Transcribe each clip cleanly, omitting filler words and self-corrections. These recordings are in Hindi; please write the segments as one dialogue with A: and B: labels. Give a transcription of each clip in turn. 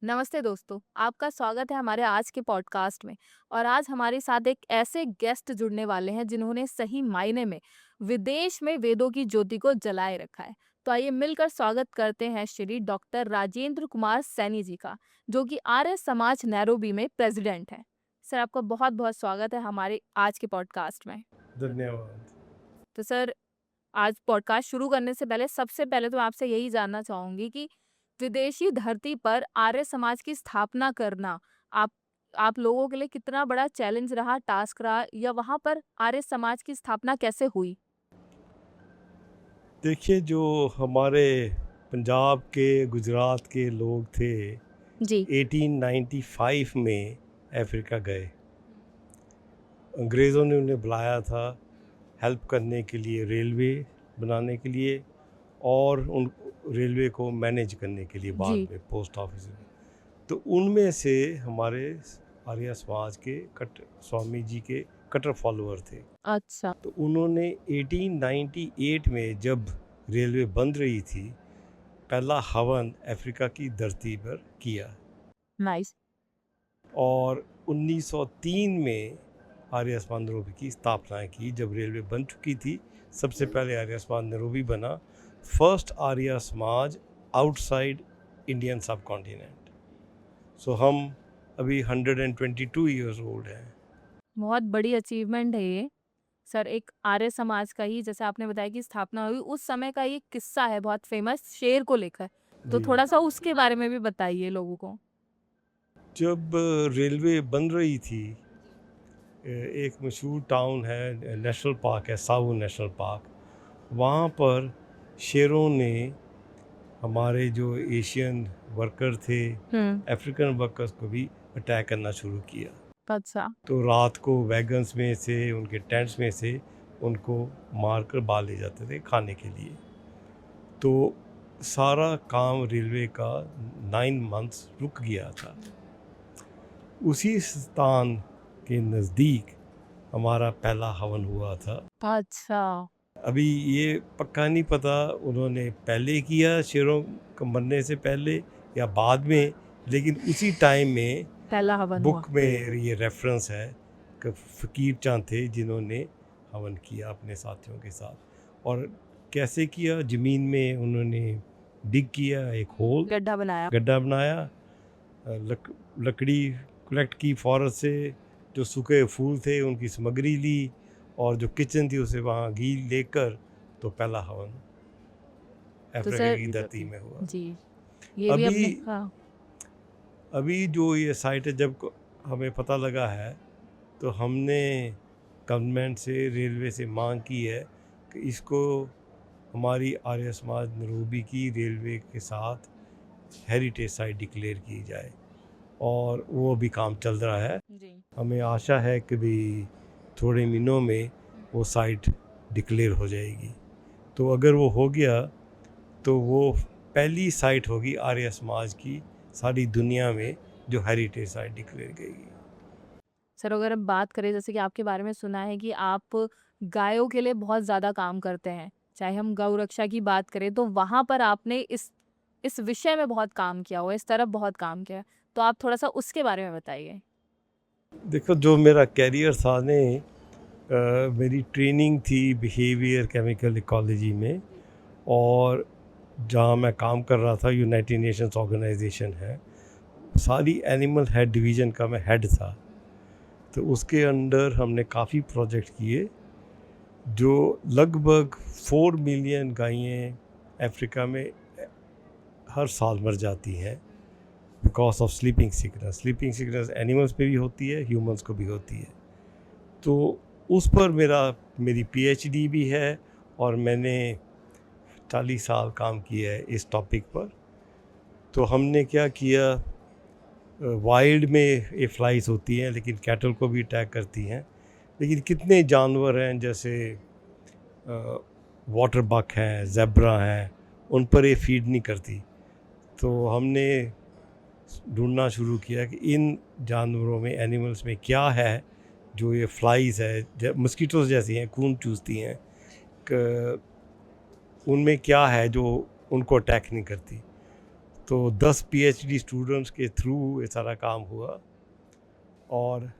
A: नमस्ते दोस्तों, आपका स्वागत है हमारे आज के पॉडकास्ट में। और आज हमारे साथ एक ऐसे गेस्ट जुड़ने वाले हैं जिन्होंने सही मायने में विदेश में वेदों की ज्योति को जलाए रखा है। तो आइए मिलकर स्वागत करते हैं श्री डॉक्टर राजेंद्र कुमार सैनी जी का, जो कि आर्य समाज नैरोबी में प्रेसिडेंट हैं। सर, आपका बहुत बहुत स्वागत है हमारे आज के पॉडकास्ट में।
B: धन्यवाद।
A: तो सर, आज पॉडकास्ट शुरू करने से पहले सबसे पहले तो मैं आपसे यही जानना चाहूंगी कि विदेशी धरती पर आर्य समाज की स्थापना करना आप आप लोगों के लिए कितना बड़ा चैलेंज रहा, टास्क रहा, या वहां पर आर्य समाज की स्थापना कैसे हुई?
B: देखिए, जो हमारे पंजाब के, गुजरात के लोग थे,
A: जी।
B: 1895 में अफ्रीका गए। अंग्रेज़ों ने उन्हें बुलाया था हेल्प करने के लिए, रेलवे बनाने के लिए और उन रेलवे को मैनेज करने के लिए बाद
A: जी।
B: में पोस्ट ऑफिस में। तो उनमें से हमारे आर्य समाज के स्वामी जी के कट्टर फॉलोअर थे।
A: अच्छा।
B: तो उन्होंने 1898 में जब रेलवे बन रही थी, पहला हवन अफ्रीका की धरती पर किया
A: नाइस।
B: और 1903 में आर्य समाज नैरोबी की स्थापना की। जब रेलवे बन चुकी थी, सबसे पहले आर्य समाज नैरोबी बना, first Arya Samaj outside Indian सब कॉन्टिनेंट। सो हम अभी 122 ईयर्स ओल्ड हैं।
A: बहुत बड़ी अचीवमेंट है ये। सर, एक आर्य समाज का ही, जैसे आपने बताया कि स्थापना हुई, उस समय का ये किस्सा है बहुत फेमस शेर को लेकर। तो
B: जी,
A: थोड़ा सा उसके बारे में भी बताइए लोगों को।
B: जब रेलवे बन रही थी, एक मशहूर टाउन है, नेशनल पार्क है, साहू नेशनल पार्क। वहाँ पर शेरों ने हमारे जो एशियन वर्कर थे,
A: हम्म।
B: अफ्रीकन वर्कर्स को भी अटैक करना शुरू किया।
A: अच्छा।
B: तो रात को वैगन्स में से, उनके टेंट्स में से उनको मार कर बाहर ले जाते थे खाने के लिए। तो सारा काम रेलवे का 9 मंथ्स रुक गया था। उसी स्थान के नज़दीक हमारा पहला हवन हुआ था।
A: अच्छा।
B: अभी ये पक्का नहीं पता उन्होंने पहले किया शेरों को मरने से पहले या बाद में, लेकिन उसी टाइम में
A: पहला हवन हुआ।
B: बुक में ये रेफरेंस है कि फ़कीर चांद थे जिन्होंने हवन किया अपने साथियों के साथ। और कैसे किया? ज़मीन में उन्होंने डिग किया, एक होल,
A: गड्ढा बनाया।
B: गड्ढा बनाया, लकड़ी कलेक्ट की फॉरेस्ट से, जो सूखे फूल थे उनकी सामग्री ली और जो किचन थी उसे वहाँ घी लेकर तो पहला हवन
A: तो
B: अफ्रीका
A: सर
B: की धरती में हुआ।
A: जी, ये भी
B: अभी
A: अपने हाँ।
B: अभी जो ये साइट है, जब हमें पता लगा है तो हमने गवर्नमेंट से, रेलवे से मांग की है कि इसको हमारी आर्य समाज नैरोबी की रेलवे के साथ हेरिटेज साइट डिक्लेयर की जाए और वो भी काम चल रहा है।
A: जी।
B: हमें आशा है कि भी थोड़े महीनों में वो साइट डिक्लेयर हो जाएगी। तो अगर वो हो गया तो वो पहली साइट होगी आर्य समाज की सारी दुनिया में जो हेरिटेज साइट डिक्लेयर करेगी।
A: सर, अगर हम बात करें, जैसे कि आपके बारे में सुना है कि आप गायों के लिए बहुत ज़्यादा काम करते हैं। चाहे हम गौ रक्षा की बात करें तो वहाँ पर आपने इस विषय में बहुत काम किया हुआ है, इस तरफ बहुत काम किया है। तो आप थोड़ा-सा उसके बारे में बताइए।
B: देखो, जो मेरा कैरियर था ने मेरी ट्रेनिंग थी बिहेवियर केमिकल इकोलॉजी में, और जहाँ मैं काम कर रहा था यूनाइटेड नेशंस ऑर्गेनाइजेशन है, सारी एनिमल हेड डिवीज़न का मैं हेड था। तो उसके अंडर हमने काफ़ी प्रोजेक्ट किए। जो लगभग 4 मिलियन गायें अफ्रीका में हर साल मर जाती हैं because of sleeping sickness. Sleeping sickness animals पे भी होती है, ह्यूमंस को भी होती है। तो उस पर मेरी पीएचडी भी है और मैंने 40 साल काम किया है इस टॉपिक पर। तो हमने क्या किया, वाइल्ड में ये फ्लाइज होती हैं लेकिन कैटल को भी अटैक करती हैं, लेकिन कितने जानवर हैं जैसे वाटर बक हैं, ज़ेब्रा हैं, उन पर ये फीड नहीं करती। तो हमने ढूंढना शुरू किया कि इन जानवरों में, एनिमल्स में क्या है जो ये फ्लाइज है, मस्कीटोज जैसी हैं, खून चूसती हैं, उनमें क्या है जो उनको अटैक नहीं करती। तो 10 पीएचडी स्टूडेंट्स के थ्रू ये सारा काम हुआ और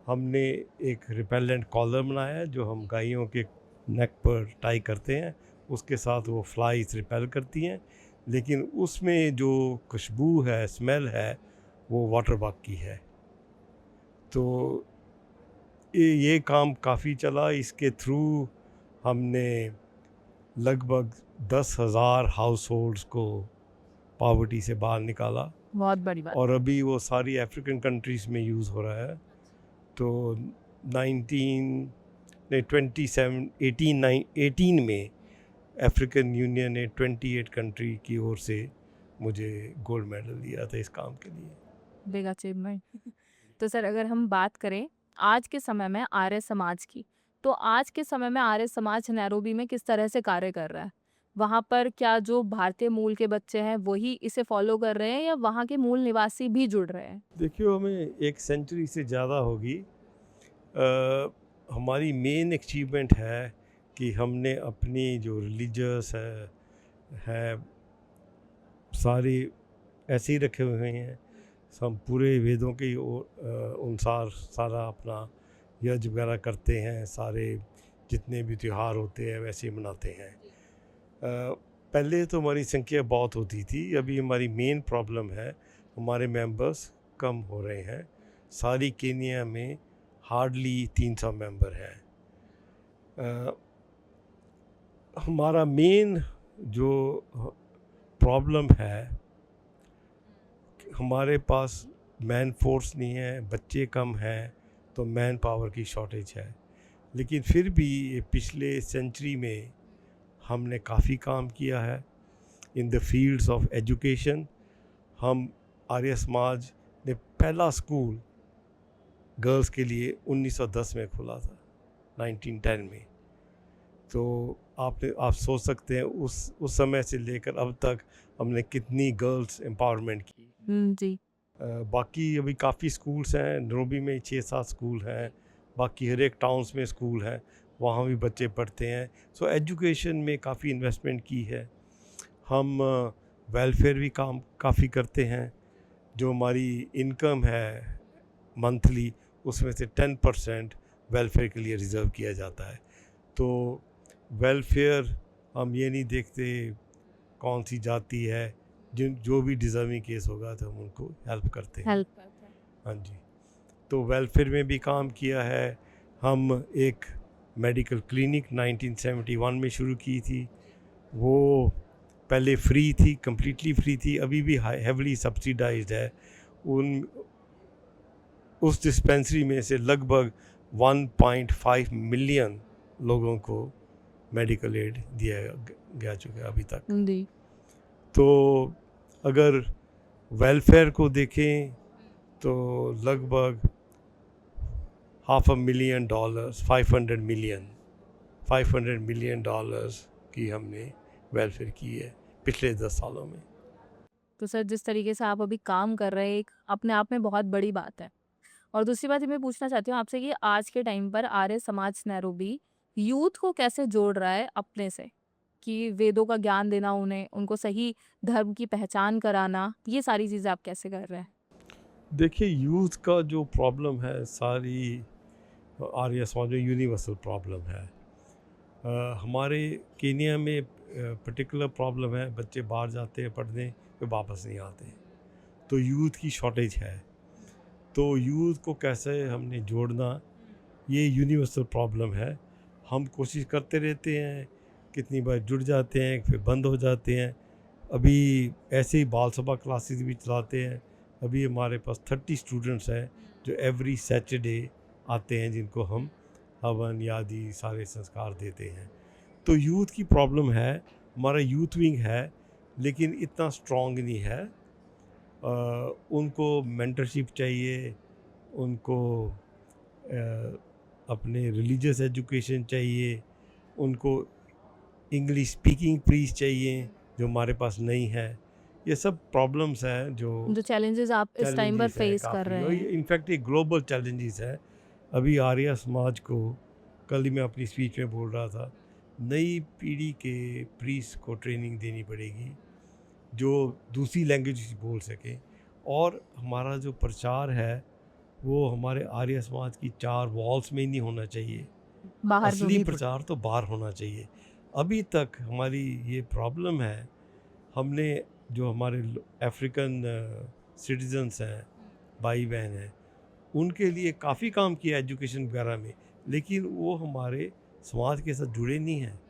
B: हमने एक रिपेलेंट कॉलर बनाया जो हम गायों के नेक पर टाई करते हैं, उसके साथ वो फ्लाइज रिपेल करती हैं, लेकिन उसमें जो खुशबू है, स्मेल है, वो वाटर बग की है। तो ये काम काफ़ी चला। इसके थ्रू हमने लगभग 10,000 हाउस होल्ड्स को पॉवर्टी से बाहर निकाला
A: बहुत बड़ी बात।
B: और अभी वो सारी अफ्रीकन कंट्रीज़ में यूज़ हो रहा है। तो 18 में अफ्रीकन यूनियन ने 28 कंट्री की ओर से मुझे गोल्ड मेडल दिया था इस काम के लिए।
A: Big achievement. तो सर अगर हम बात करें आज के समय में आर्य समाज की, तो आज के समय में आर्य समाज नैरोबी में किस तरह से कार्य कर रहा है? वहाँ पर क्या जो भारतीय मूल के बच्चे हैं वही इसे फॉलो कर रहे हैं या वहाँ के मूल निवासी भी जुड़ रहे हैं?
B: देखिए, हमें 1 सेंचुरी से ज़्यादा होगी। हमारी मेन अचीवमेंट है कि हमने अपनी जो रिलीजियस है सारे ऐसे ही रखे हुए हैं। हम पूरे वेदों के अनुसार सारा अपना यज्ञ वगैरह करते हैं, सारे जितने भी त्यौहार होते हैं वैसे ही मनाते हैं। पहले तो हमारी संख्या बहुत होती थी, अभी हमारी मेन प्रॉब्लम है हमारे मेंबर्स कम हो रहे हैं। सारी केनिया में हार्डली 300 मेंबर हैं। हमारा मेन जो प्रॉब्लम है, हमारे पास मैन फोर्स नहीं है, बच्चे कम हैं, तो मैन पावर की शॉर्टेज है। लेकिन फिर भी ये पिछले सेंचुरी में हमने काफ़ी काम किया है in the fields of education. हम आर्य समाज ने पहला स्कूल गर्ल्स के लिए 1910 में खोला था, 1910 में। तो आप सोच सकते हैं उस समय से लेकर अब तक हमने कितनी गर्ल्स एम्पावरमेंट की।
A: जी।
B: बाकी अभी काफ़ी स्कूल्स हैं, नैरोबी में 6-7 स्कूल हैं, बाकी हर एक टाउन्स में स्कूल हैं, वहाँ भी बच्चे पढ़ते हैं। सो एजुकेशन में काफ़ी इन्वेस्टमेंट की है। हम वेलफेयर भी काम काफ़ी करते हैं। जो हमारी इनकम है मंथली, उसमें से 10% वेलफेयर के लिए रिज़र्व किया जाता है। तो वेलफेयर हम ये नहीं देखते कौन सी जाति है, जो भी डिज़र्विंग केस होगा तो हम उनको हेल्प करते हैं।
A: हेल्प करते हैं।
B: हाँ जी, तो वेलफेयर में भी काम किया है। हम एक मेडिकल क्लिनिक 1971 में शुरू की थी। वो पहले फ्री थी, कम्प्लीटली फ्री थी, अभी भी हेवली सब्सिडाइज्ड है। उस डिस्पेंसरी में से लगभग 1.5 मिलियन लोगों को मेडिकल एड दिया गया चुका है अभी तक।
A: जी।
B: तो अगर वेलफेयर को देखें तो लगभग $500 million, $500 million की हमने वेलफेयर की है पिछले 10 सालों में।
A: तो सर जिस तरीके से आप अभी काम कर रहे हैं एक अपने आप में बहुत बड़ी बात है। और दूसरी बात ये मैं पूछना चाहती हूँ आपसे कि आज के टाइम पर आर्य समाज नैरोबी यूथ को कैसे जोड़ रहा है अपने से, कि वेदों का ज्ञान देना उन्हें, उनको सही धर्म की पहचान कराना, ये सारी चीज़ें आप कैसे कर रहे हैं?
B: देखिए, यूथ का जो प्रॉब्लम है सारी आर्य समाज में यूनिवर्सल प्रॉब्लम है। हमारे केनिया में पर्टिकुलर प्रॉब्लम है, बच्चे बाहर जाते हैं पढ़ने, फिर वापस नहीं आते, तो यूथ की शॉर्टेज है। तो यूथ को कैसे हमने जोड़ना, ये यूनिवर्सल प्रॉब्लम है। हम कोशिश करते रहते हैं, कितनी बार जुड़ जाते हैं फिर बंद हो जाते हैं। अभी ऐसे ही बाल सभा क्लासेस भी चलाते हैं। अभी हमारे पास 30 स्टूडेंट्स हैं जो एवरी सैटरडे आते हैं, जिनको हम हवन आदि सारे संस्कार देते हैं। तो यूथ की प्रॉब्लम है। हमारा यूथ विंग है लेकिन इतना स्ट्रॉन्ग नहीं है। उनको मेंटरशिप चाहिए, उनको अपने रिलीजियस एजुकेशन चाहिए, उनको इंग्लिश स्पीकिंग प्रीच चाहिए जो हमारे पास नहीं है। ये सब प्रॉब्लम्स हैं जो
A: चैलेंजेस आप इस टाइम पर
B: चैलेंजेस हैं
A: फेस कर
B: काफ़ी,
A: रहे
B: और
A: हैं।
B: इनफैक्ट ये ग्लोबल चैलेंजेस है। अभी आर्य समाज को, कल ही मैं अपनी स्पीच में बोल रहा था, नई पीढ़ी के प्रीस्ट को ट्रेनिंग देनी पड़ेगी जो दूसरी लैंग्वेज बोल सकें। और हमारा जो प्रचार है वो हमारे आर्य समाज की 4 वॉल्स में ही नहीं होना चाहिए,
A: बाहर में
B: असली
A: भी
B: प्रचार तो बाहर होना चाहिए। अभी तक हमारी ये प्रॉब्लम है, हमने जो हमारे अफ्रीकन सिटीजन्स हैं, भाई बहन हैं, उनके लिए काफ़ी काम किया एजुकेशन वगैरह में, लेकिन वो हमारे समाज के साथ जुड़े नहीं हैं।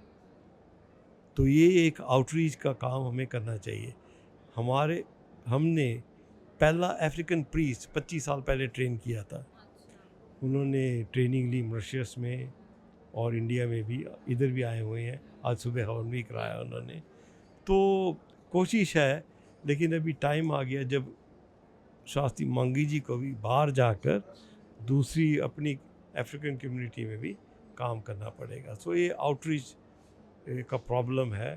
B: तो ये एक आउटरीच का काम हमें करना चाहिए। हमने पहला अफ्रीकन प्रीस्ट 25 साल पहले ट्रेन किया था। उन्होंने ट्रेनिंग ली मॉरिशस में और इंडिया में भी, इधर भी आए हुए हैं। आज सुबह हवन भी कराया उन्होंने। तो कोशिश है, लेकिन अभी टाइम आ गया जब शास्त्री मांगी जी को भी बाहर जाकर दूसरी अपनी अफ्रीकन कम्युनिटी में भी काम करना पड़ेगा। सो ये आउटरीच का प्रॉब्लम है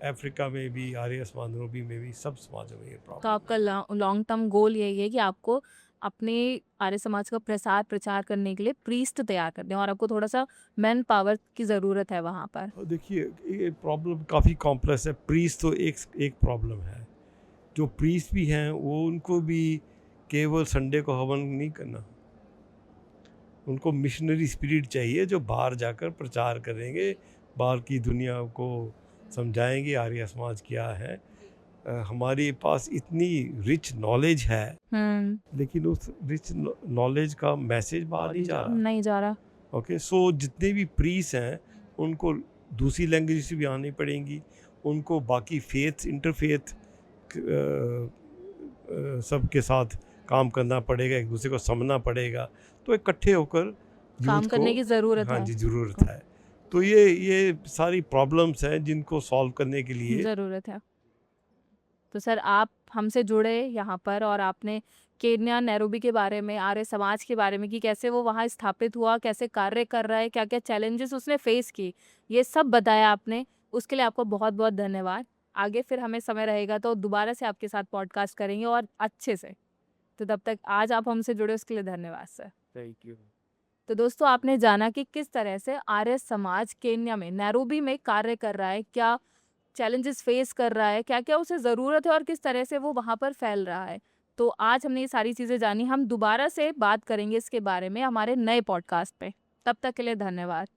B: अफ्रीका में भी, आर्य समाज में भी, सब समाजों में ये
A: तो
B: प्रॉब्लम
A: आपका लॉन्ग टर्म गोल यही है कि आपको अपने आर्य समाज का प्रसार प्रचार करने के लिए प्रीस्ट तैयार करने हैं और आपको थोड़ा सा मैन पावर की ज़रूरत है वहाँ पर।
B: है। देखिए ये प्रॉब्लम काफ़ी कॉम्प्लेक्स है। प्रीस्ट तो एक प्रॉब्लम है। जो प्रीस्ट भी हैं वो, उनको भी केवल संडे को हवन नहीं करना, उनको मिशनरी स्पिरिट चाहिए जो बाहर जाकर प्रचार करेंगे, बाहर की दुनिया को समझाएंगे आर्य समाज क्या है। हमारे पास इतनी रिच नॉलेज है, लेकिन उस रिच नॉलेज का मैसेज बाहर नहीं जा रहा।
A: नहीं जा रहा।
B: ओके, सो जितने भी प्रीस हैं उनको दूसरी लैंग्वेज से भी आनी पड़ेंगी, उनको बाकी फेथ इंटरफेथ सबके साथ काम करना पड़ेगा, एक दूसरे को समझना पड़ेगा। तो इकट्ठे होकर
A: काम
B: यूथ
A: करने
B: को,
A: की ज़रूरत
B: हाँ
A: है।
B: जी, ज़रूरत है। तो ये सारी प्रॉब्लम्स हैं जिनको सॉल्व करने के लिए
A: ज़रूरत है। तो सर आप हमसे जुड़े यहाँ पर और आपने केन्या नैरोबी के बारे में, आर्य समाज के बारे में कि कैसे वो वहाँ स्थापित हुआ, कैसे कार्य कर रहा है, क्या-क्या चैलेंजेस उसने फेस की, ये सब बताया आपने। उसके लिए आपको बहुत-बहुत धन्यवाद। आगे फिर हमें समय रहेगा तो दोबारा से आपके साथ पॉडकास्ट करेंगे और अच्छे से। तो तब तक आज आप हमसे जुड़े उसके लिए धन्यवाद सर।
B: Thank you.
A: तो दोस्तों आपने जाना कि किस तरह से आर्य समाज केन्या में नैरोबी में कार्य कर रहा है, क्या चैलेंजेस फेस कर रहा है, क्या-क्या उसे ज़रूरत है और किस तरह से वो वहाँ पर फैल रहा है। तो आज हमने ये सारी चीज़ें जानी। हम दोबारा से बात करेंगे इसके बारे में हमारे नए पॉडकास्ट पे। तब तक के लिए धन्यवाद।